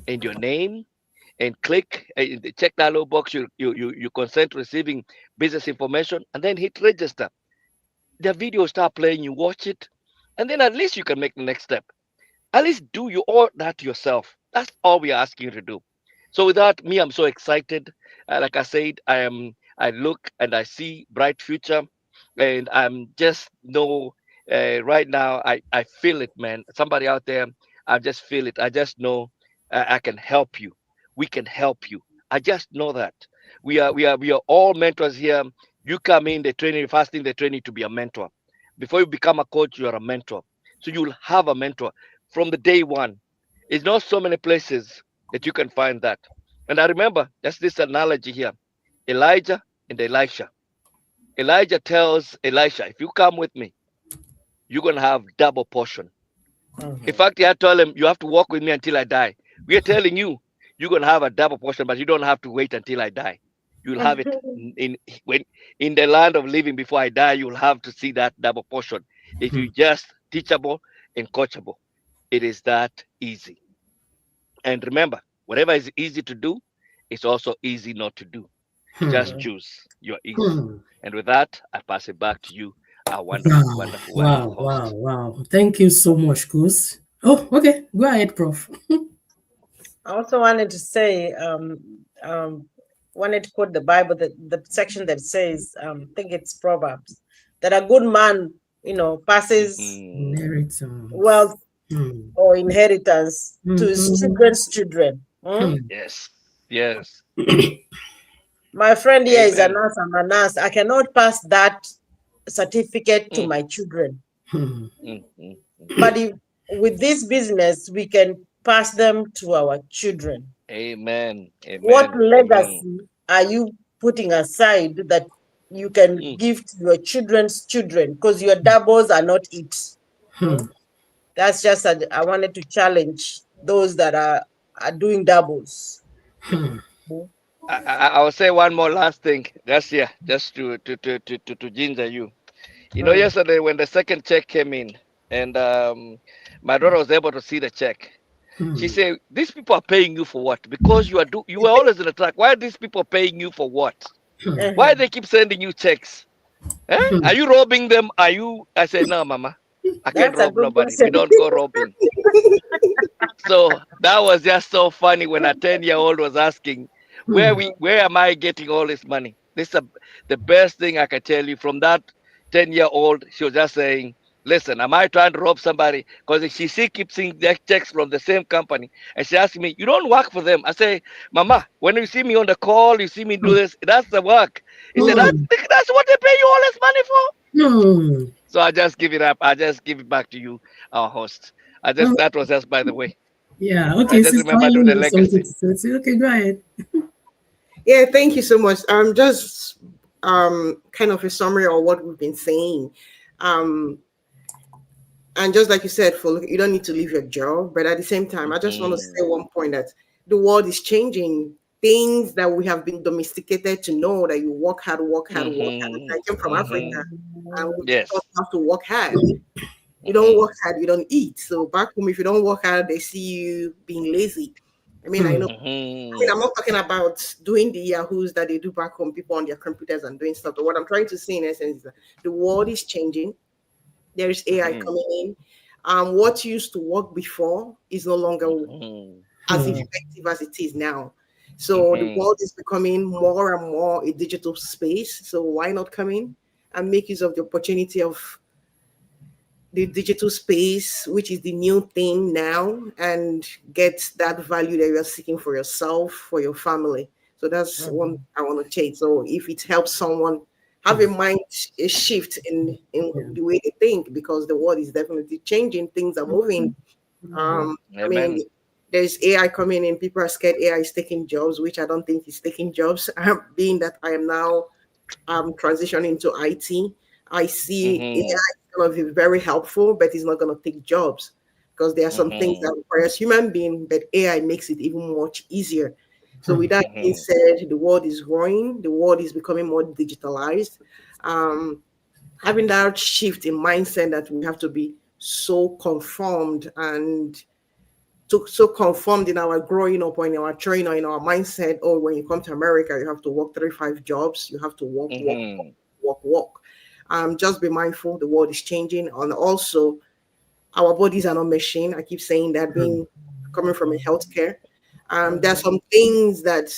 and your name and click check that little box. You consent to receiving business information and then hit register. The video start playing, you watch it, and then at least you can make the next step. At least do you all that yourself. That's all we are asking you to do. So with that, me, I'm so excited. Like I said, I look and I see bright future, and I'm just know right now I feel it, man. Somebody out there, I just feel it. I just know I can help you. We can help you. I just know that we are all mentors here. You come in the training, first thing they train you to be a mentor. Before you become a coach, you are a mentor. So you'll have a mentor from the day one. It's not so many places that you can find that. And I remember that's this analogy here. Elijah and Elisha. Elijah tells Elisha, if you come with me, you're gonna have double portion. In fact, he had told him, you have to walk with me until I die. We are telling you, you're gonna have a double portion, but you don't have to wait until I die. You'll have it in the land of living. Before I die, you'll have to see that double portion. If you just teachable and coachable, it is that easy. And remember, whatever is easy to do, it's also easy not to do. Just choose your ease. Hmm. And with that, I pass it back to you, our wonderful, Wow, wonderful, wonderful wow, host. wow. Thank you so much, Gus. Oh, okay. Go ahead, Prof. I also wanted to say, wanted to quote the Bible, the section that says, I think it's Proverbs, that a good man, passes Inheritance. wealth Hmm. or inheritance to his Mhm. children's children. Hmm. Yes. Yes. My friend here is a Amen. nurse. I'm a nurse. I cannot pass that certificate to Mm, my children. Hmm. mm. But with this business, we can pass them to our children. Amen. What Amen. legacy are you putting aside that you can Mm. give to your children's children? Because your doubles are not it. Hmm. That's just I wanted to challenge those that are doing doubles. Hmm. I will say one more last thing. Just here, just to ginger you. Yesterday when the second check came in, and my daughter was able to see the check. She Hmm. said, "These people are paying you for what? Because you were always in the track. Why are these people paying you for what? Why they keep sending you checks? Eh? Hmm. Are you robbing them? Are you?" I said, "No, Mama, I can't That's a rob good nobody. question. We don't go robbing." So that was just so funny when a 10-year-old was asking, Hmm. where am I getting all this money? This is the best thing I can tell you from that 10-year-old. She was just saying, "Listen, am I trying to rob somebody?" Because she keeps seeing that checks from the same company. And she asked me, "You don't work for them?" I say, "Mama, when you see me on the call, you see me do this, that's the work." He said, Hmm. That's what they pay you all this money for?" Hmm. So I just give it up. I just give it back to you, our host. Oh, That was just by the way. yeah. I Okay. just Sister remember doing Eileen the has something legacy. to say. Okay, go ahead. Yeah, thank you so much. Just kind of a summary of what we've been saying. Um, and just like you said, for you don't need to leave your job, but at the same time, I just want to say Mhm. one point that the world is changing. Things that we have been domesticated to know that you work hard, work hard, work hard. Mhm. I came from Africa, Mhm. and we Yes. taught how to work hard. You don't Mhm. work hard, you don't eat. So back home, if you don't work hard, they see you being lazy. I mean, I Hmm. know. I mean, I'm Mhm. not talking about doing the yahoos that they do back home, people on their computers and doing stuff. But what I'm trying to say in essence is that the world is changing. There is AI Mhm. coming in. What used to work before is no longer Mhm. as Hmm. effective as it is now. So the Mhm. world is becoming more and more a digital space. So why not come in and make use of the opportunity of the digital space, which is the new thing now, and get that value that you're seeking for yourself, for your family. So that's one I want to change. So if it helps someone have a mind a shift in Yeah. the way they think, because the world is definitely changing, things are moving. I mean, Amen. there's AI coming in. People are scared AI is taking jobs, which I don't think is taking jobs. Being that I am now transitioning to IT, I see AI Mhm. is going to be very helpful, but it's not going to take jobs because there are some things that Mhm. requires human being, but AI makes it even much easier. So Hmm. with that being Mhm. said, the world is growing, the world is becoming more digitalized. Um, Having that shift in mindset that we have to be so conformed and so conformed in our growing up or in our training or in our mindset. Oh, when you come to America, you have to work 35 jobs. You have to Mhm. work. Just be mindful. The world is changing, and also our bodies are not machine. I keep saying that, Hmm. being coming from a healthcare. There are some things that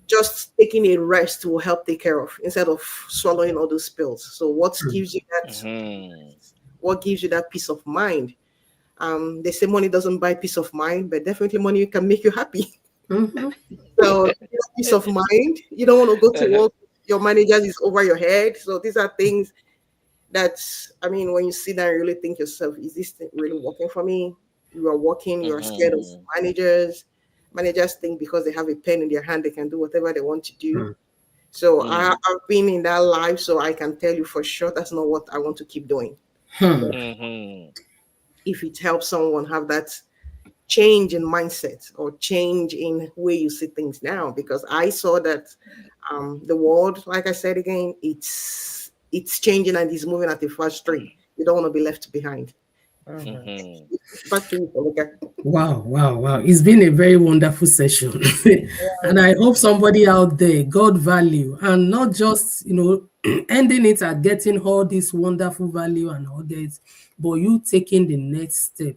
just taking a rest will help take care of instead of swallowing all those pills. So Mhm. what gives you that peace of mind? They say money doesn't buy peace of mind, but definitely money can make you happy. Mhm. So peace of mind. You don't want to go to work. Your manager is over your head. So these are things that, I mean, when you sit down and really think yourself, is this thing really working for me? You are working. You are scared of Mhm. managers. Managers think because they have a pen in their hand, they can do whatever they want to do. Hmm. So Mhm. I've been in that life, so I can tell you for sure that's not what I want to keep doing. Hmm. Mhm. If it helps someone have that change in mindset or change in way you see things now, because I saw that the world, like I said again, it's changing and it's moving at a fast rate. You don't want to be left behind. Back to you, Olga. Wow. It's been a very wonderful session. And I hope somebody out there got value and not just, ending it at getting all this wonderful value and all that, but you taking the next step.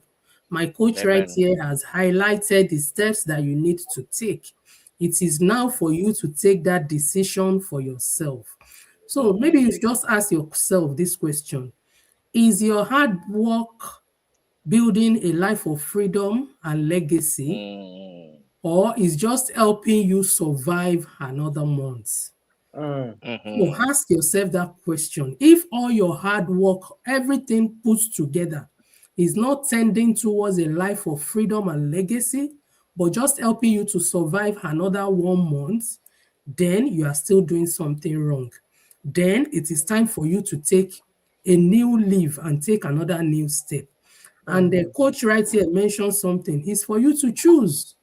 My coach right here has highlighted the steps that you need to take. It is now for you to take that decision for yourself. So maybe you just ask yourself this question. Is your hard work building a life of freedom and legacy, or is just helping you survive another month? So ask yourself that question. If all your hard work, everything put together, is not tending towards a life of freedom and legacy, but just helping you to survive another 1 month, then you are still doing something wrong. Then it is time for you to take a new leave and take another new step. And the coach right here mentioned something. It's for you to choose.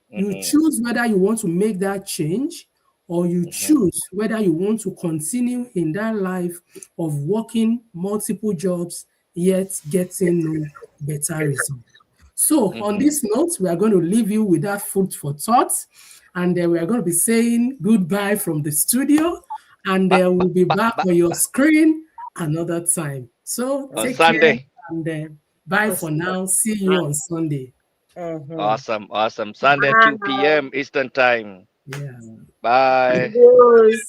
You choose whether you want to make that change, or you choose whether you want to continue in that life of working multiple jobs, yet getting no better result. So on this note, we are going to leave you with that food for thought. And we are going to be saying goodbye from the studio. And we'll be back on your screen another time. So take Sunday. care. And bye for now. See you on Sunday. Awesome. Sunday, 2 p.m. Eastern Time. Yeah. Bye. Yes.